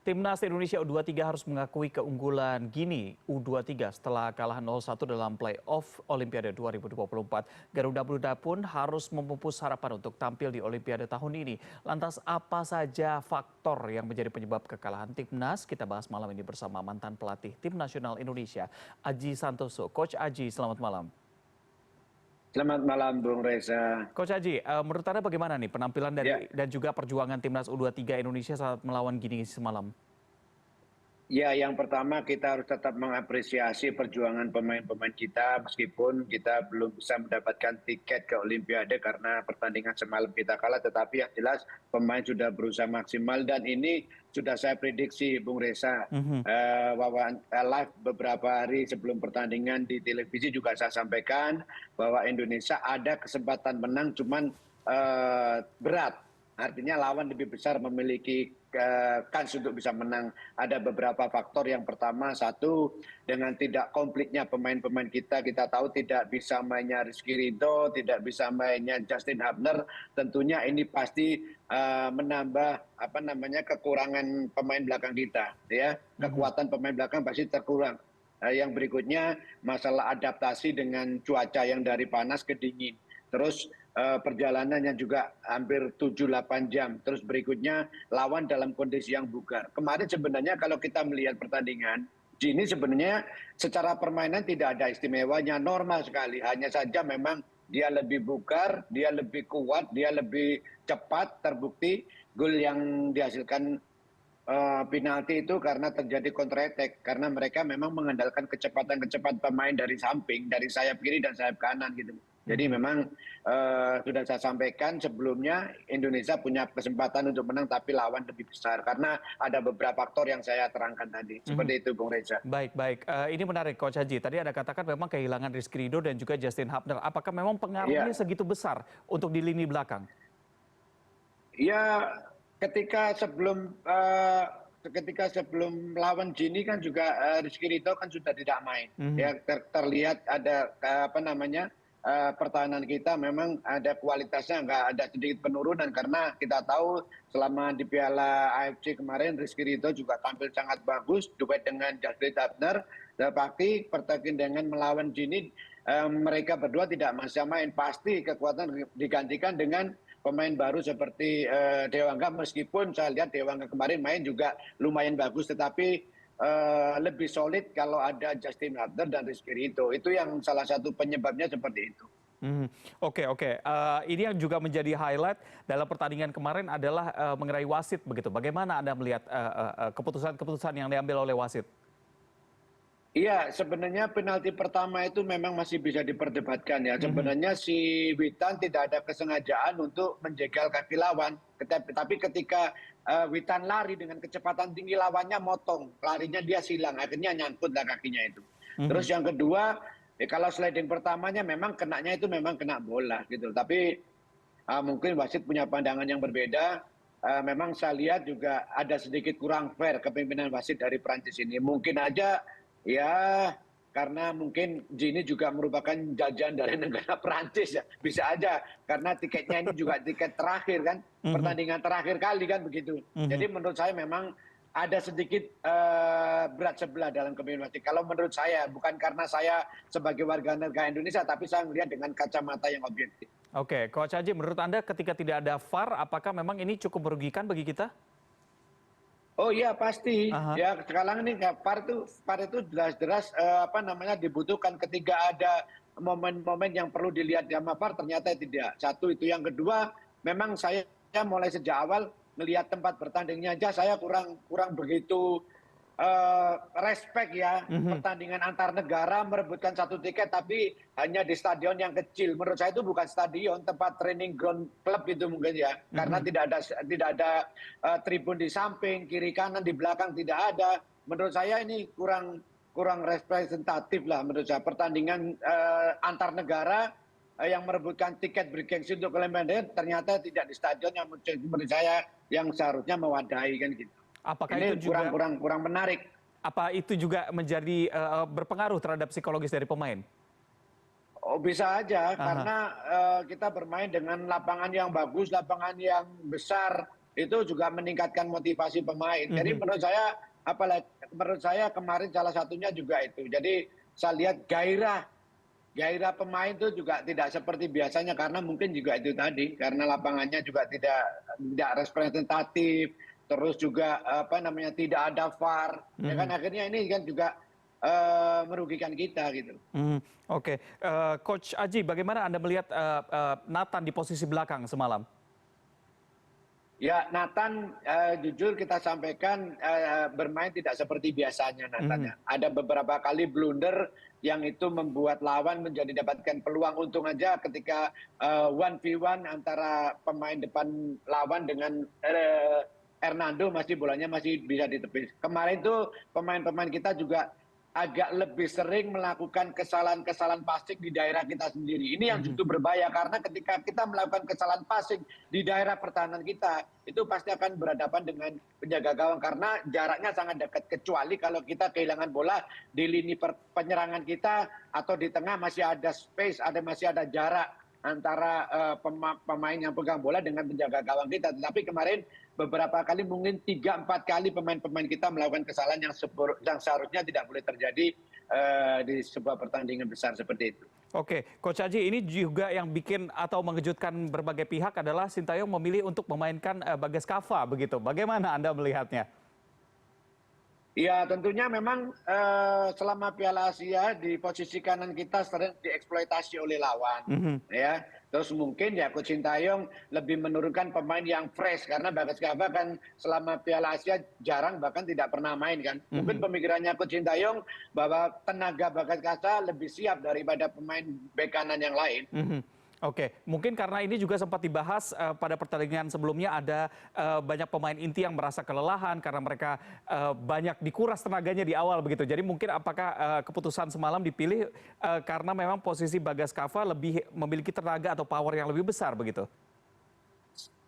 Timnas Indonesia U23 harus mengakui keunggulan Gini U23 setelah kalah 0-1 dalam play-off Olimpiade 2024. Garuda Muda pun harus memupus harapan untuk tampil di Olimpiade tahun ini. Lantas apa saja faktor yang menjadi penyebab kekalahan Timnas? Kita bahas malam ini bersama mantan pelatih Tim Nasional Indonesia, Aji Santoso. Coach Aji, selamat malam. Selamat malam, Bung Reza. Coach Aji, menurut Anda bagaimana nih penampilan dan juga perjuangan Timnas U23 Indonesia saat melawan Gini semalam? Ya, yang pertama kita harus tetap mengapresiasi perjuangan pemain-pemain kita meskipun kita belum bisa mendapatkan tiket ke Olimpiade karena pertandingan semalam kita kalah. Tetapi yang jelas pemain sudah berusaha maksimal dan ini sudah saya prediksi, Bung Reza. Live beberapa hari sebelum pertandingan di televisi juga saya sampaikan bahwa Indonesia ada kesempatan menang, cuman berat. Artinya lawan lebih besar memiliki kans untuk bisa menang. Ada beberapa faktor. Yang pertama, satu, dengan tidak komplitnya pemain-pemain kita tahu tidak bisa mainnya Rizky Ridho, tidak bisa mainnya Justin Hubner. Tentunya ini pasti menambah kekurangan pemain belakang kita, ya. Kekuatan pemain belakang pasti terkurang. Yang berikutnya masalah adaptasi dengan cuaca yang dari panas ke dingin. Terus perjalanannya juga hampir 7-8 jam. Terus berikutnya lawan dalam kondisi yang bugar. Kemarin sebenarnya kalau kita melihat pertandingan, Gini sebenarnya secara permainan tidak ada istimewanya, normal sekali. Hanya saja memang dia lebih bugar, dia lebih kuat, dia lebih cepat. Terbukti gol yang dihasilkan penalti itu karena terjadi counter attack. Karena mereka memang mengandalkan kecepatan pemain dari samping, dari sayap kiri dan sayap kanan gitu. Jadi memang sudah saya sampaikan sebelumnya Indonesia punya kesempatan untuk menang tapi lawan lebih besar karena ada beberapa faktor yang saya terangkan tadi. Seperti itu, Bung Reza. Baik. Ini menarik, Coach Haji. Tadi Anda katakan memang kehilangan Rizky Ridho dan juga Justin Hubner. Apakah memang pengaruhnya segitu besar untuk di lini belakang? Ya, ketika sebelum lawan Gini kan juga Rizky Ridho kan sudah tidak main. Ya, terlihat ada pertahanan kita memang ada kualitasnya, nggak ada sedikit penurunan karena kita tahu selama di Piala AFC kemarin Rizky Ridho juga tampil sangat bagus duet dengan Justin Hubner. Tapi pertandingan melawan Gini mereka berdua tidak bisa main. Pasti kekuatan digantikan dengan pemain baru seperti Dewangga, meskipun saya lihat Dewangga kemarin main juga lumayan bagus, tetapi lebih solid kalau ada Justin Hubner dan Rizky Ridho. Itu yang salah satu penyebabnya seperti itu. Oke. Ini yang juga menjadi highlight dalam pertandingan kemarin adalah mengenai wasit begitu. Bagaimana Anda melihat keputusan yang diambil oleh wasit? Iya, sebenarnya penalti pertama itu memang masih bisa diperdebatkan ya. Sebenarnya si Witan tidak ada kesengajaan untuk menjegal kaki lawan. Tapi ketika Witan lari dengan kecepatan tinggi, lawannya motong. Larinya dia silang, akhirnya nyangkutlah kakinya itu. Terus yang kedua, kalau sliding pertamanya memang kenanya itu memang kena bola gitu. Tapi mungkin wasit punya pandangan yang berbeda. Memang saya lihat juga ada sedikit kurang fair kepemimpinan wasit dari Prancis ini. Mungkin aja ya karena mungkin Gini juga merupakan jajan dari negara Prancis ya, bisa aja karena tiketnya ini juga tiket terakhir kan, pertandingan terakhir kali kan begitu. Jadi menurut saya memang ada sedikit berat sebelah dalam kepemimpinan wasit. Kalau menurut saya, bukan karena saya sebagai warga negara Indonesia, tapi saya melihat dengan kacamata yang objektif. Oke, Coach Haji, menurut Anda ketika tidak ada VAR, apakah memang ini cukup merugikan bagi kita? Oh iya pasti, ya sekarang ini VAR itu jelas-jelas dibutuhkan ketika ada momen-momen yang perlu dilihat sama VAR ternyata tidak. Satu itu, yang kedua memang saya mulai sejak awal melihat tempat bertandingnya aja saya kurang begitu respect ya. Pertandingan antar negara merebutkan satu tiket tapi hanya di stadion yang kecil. Menurut saya itu bukan stadion, tempat training ground klub itu mungkin ya. Karena tidak ada tribun di samping, kiri kanan, di belakang tidak ada. Menurut saya ini kurang representatif lah menurut saya. Pertandingan antar negara yang merebutkan tiket bergengsi untuk Olimpiade ternyata tidak di stadion yang menurut saya yang seharusnya mewadahi kan gitu. Apakah ini itu juga kurang menarik. Apa itu juga menjadi berpengaruh terhadap psikologis dari pemain? Oh bisa aja karena kita bermain dengan lapangan yang bagus, lapangan yang besar itu juga meningkatkan motivasi pemain. Jadi Mhm. menurut saya kemarin salah satunya juga itu. Jadi saya lihat gairah pemain itu juga tidak seperti biasanya karena mungkin juga itu tadi karena lapangannya juga tidak representatif, terus juga apa namanya tidak ada VAR, ya kan Mhm. akhirnya ini kan juga merugikan kita gitu. Mhm. Oke, Coach Aji, bagaimana Anda melihat, Nathan di posisi belakang semalam? Ya, Nathan, jujur kita sampaikan, bermain tidak seperti biasanya Nathan Mhm. ya. Ada beberapa kali blunder yang itu membuat lawan menjadi dapatkan peluang. Untung aja ketika 1v1 antara pemain depan lawan dengan Hernando masih bolanya masih bisa ditepis. Kemarin tuh pemain-pemain kita juga agak lebih sering melakukan kesalahan-kesalahan passing di daerah kita sendiri. Ini yang Mhm. justru berbahaya karena ketika kita melakukan kesalahan passing di daerah pertahanan kita, itu pasti akan berhadapan dengan penjaga gawang karena jaraknya sangat dekat. Kecuali kalau kita kehilangan bola di lini penyerangan kita atau di tengah masih ada space, masih ada jarak antara pemain yang pegang bola dengan penjaga gawang kita. Tetapi kemarin beberapa kali mungkin 3-4 kali pemain-pemain kita melakukan kesalahan yang seharusnya tidak boleh terjadi di sebuah pertandingan besar seperti itu. Oke, Coach Aji, ini juga yang bikin atau mengejutkan berbagai pihak adalah Sintayong memilih untuk memainkan, Bagas Kava begitu. Bagaimana Anda melihatnya? Ya tentunya memang selama Piala Asia di posisi kanan kita sering dieksploitasi oleh lawan, Mhm. ya. Terus mungkin ya Coach Sintayong lebih menurunkan pemain yang fresh karena Bagas Kava kan selama Piala Asia jarang bahkan tidak pernah main kan. Mungkin Mhm. pemikirannya Coach Sintayong bahwa tenaga Bagas Kava lebih siap daripada pemain bek kanan yang lain. Mhm. Oke, mungkin karena ini juga sempat dibahas, pada pertandingan sebelumnya ada, banyak pemain inti yang merasa kelelahan karena mereka, banyak dikuras tenaganya di awal begitu. Jadi mungkin apakah, keputusan semalam dipilih, karena memang posisi Bagas Kava lebih memiliki tenaga atau power yang lebih besar begitu?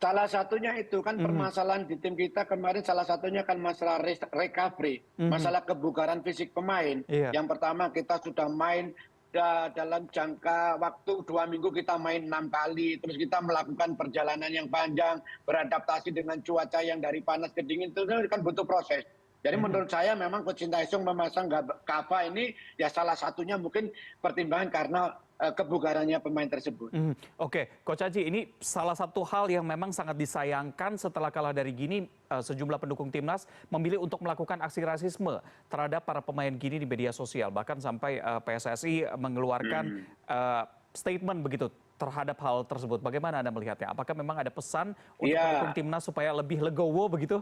Salah satunya itu kan Mhm. permasalahan di tim kita kemarin salah satunya kan masalah recovery, Mhm. masalah kebugaran fisik pemain. Iya. Yang pertama kita sudah main dalam jangka waktu 2 minggu kita main 6 kali, terus kita melakukan perjalanan yang panjang, beradaptasi dengan cuaca yang dari panas ke dingin itu kan butuh proses. Jadi Mhm. menurut saya memang Coach Sintayong memasang Kava ini ya salah satunya mungkin pertimbangan karena kebugarannya pemain tersebut. Mhm. Oke, Coach Aji, ini salah satu hal yang memang sangat disayangkan setelah kalah dari Gini, sejumlah pendukung timnas memilih untuk melakukan aksi rasisme terhadap para pemain Gini di media sosial. Bahkan sampai PSSI mengeluarkan Hmm. statement begitu terhadap hal tersebut. Bagaimana Anda melihatnya? Apakah memang ada pesan untuk pendukung Iya, timnas supaya lebih legowo begitu?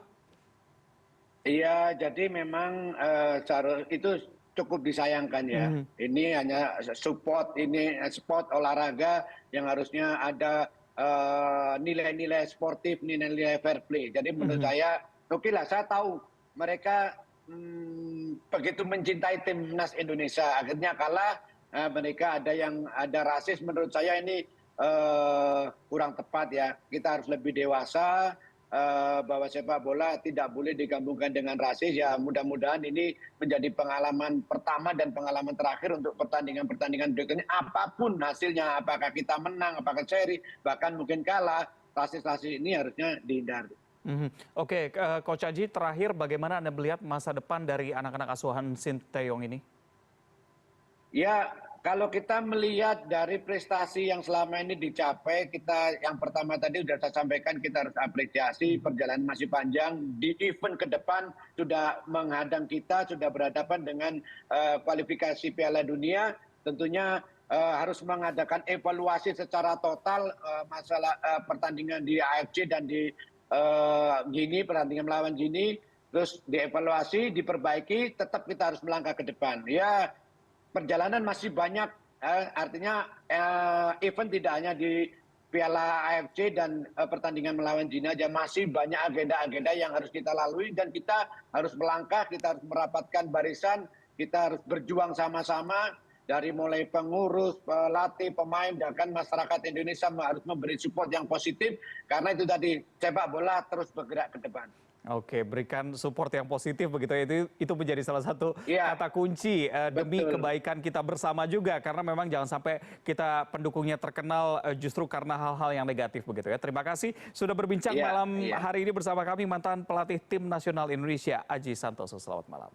iya, jadi memang itu cukup disayangkan ya. Mhm. Ini hanya support, ini sport olahraga yang harusnya ada nilai-nilai sportif, nilai-nilai fair play. Jadi menurut Mhm. saya, oke lah, saya tahu mereka begitu mencintai timnas Indonesia, akhirnya kalah. Mereka ada rasis. Menurut saya ini kurang tepat ya. Kita harus lebih dewasa bahwa sepak bola tidak boleh digabungkan dengan rasis. Ya mudah-mudahan ini menjadi pengalaman pertama dan pengalaman terakhir untuk pertandingan-pertandingan berikutnya. Apapun hasilnya, apakah kita menang, apakah seri, bahkan mungkin kalah, rasis-rasis ini harusnya dihindari. Mhm. Oke, Coach Aji, terakhir bagaimana Anda melihat masa depan dari anak-anak asuhan Sinteyong ini? Ya, kalau kita melihat dari prestasi yang selama ini dicapai, kita yang pertama tadi sudah saya sampaikan kita harus apresiasi Mhm. perjalanan masih panjang. Di event ke depan sudah menghadang kita, sudah berhadapan dengan kualifikasi Piala Dunia. Tentunya harus mengadakan evaluasi secara total masalah pertandingan di AFC dan di Gini, pertandingan melawan Gini. Terus dievaluasi, diperbaiki, tetap kita harus melangkah ke depan. Ya, perjalanan masih banyak, artinya event tidak hanya di Piala AFC dan pertandingan melawan China aja, masih banyak agenda-agenda yang harus kita lalui dan kita harus melangkah, kita harus merapatkan barisan, kita harus berjuang sama-sama dari mulai pengurus, pelatih, pemain, bahkan masyarakat Indonesia harus memberi support yang positif karena itu tadi sepak bola terus bergerak ke depan. Oke, berikan support yang positif begitu ya. Itu menjadi salah satu Iya, kata kunci demi betul. kebaikan kita bersama juga karena memang jangan sampai kita pendukungnya terkenal justru karena hal-hal yang negatif begitu ya. Terima kasih sudah berbincang Iya, malam iya. hari ini bersama kami mantan pelatih tim nasional Indonesia Aji Santoso. Selamat malam.